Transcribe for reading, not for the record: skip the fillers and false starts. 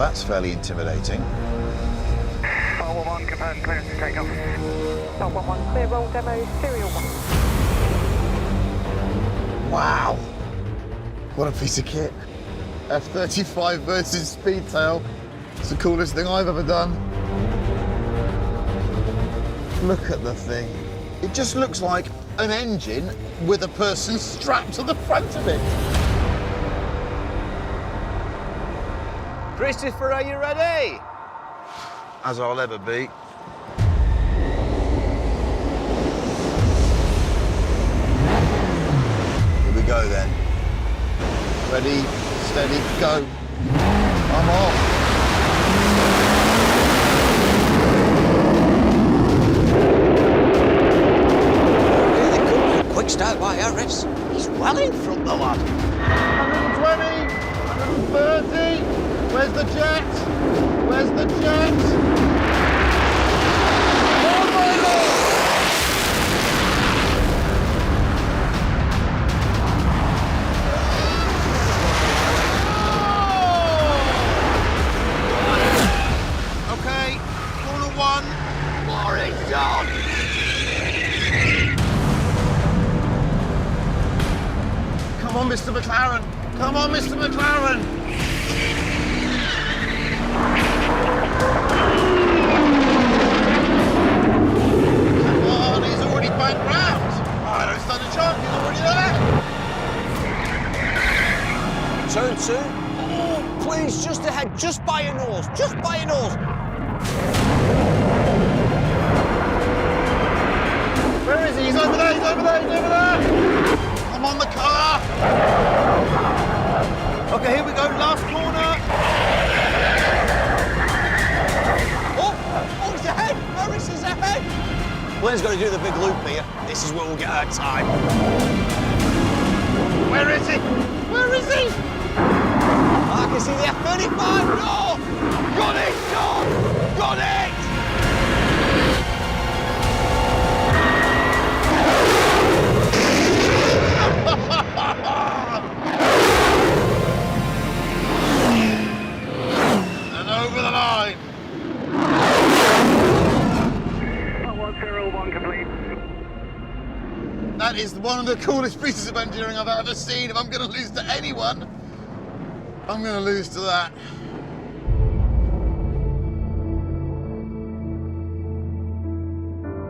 that's fairly intimidating. 411, confirmed clearance to take off. 411, clear roll demo, serial 1. Wow! What a piece of kit. F35 versus Speedtail. It's the coolest thing I've ever done. Look at the thing. It just looks like an engine with a person strapped to the front of it. Christopher, are you ready? As I'll ever be. Here we go then. Ready, steady, go. I'm off. Really good. Quick start by Harris. He's well in front, the lad. 120, 130. Where's the jet? Where's the jet? Oh my Lord! Okay, corner 1. Laurie John. Come on, Mr. McLaren. Come on, Mr. McLaren. Come on, he's already banked round. I don't stand a chance, he's already there. Turn 2. Oh, please, just ahead, just by your nose, just by your nose. Where is he? He's over there, he's over there, he's over there. I'm on the car. Okay, here we go, last corner. Oh, he's ahead. Harris is ahead. Blaine's got to do the big loop here. This is where we'll get our time. Where is he? Where is he? I can see the F35. No! Got it, John! Got it! And over the line. 101 complete. That is one of the coolest pieces of engineering I've ever seen. If I'm going to lose to anyone, I'm going to lose to that.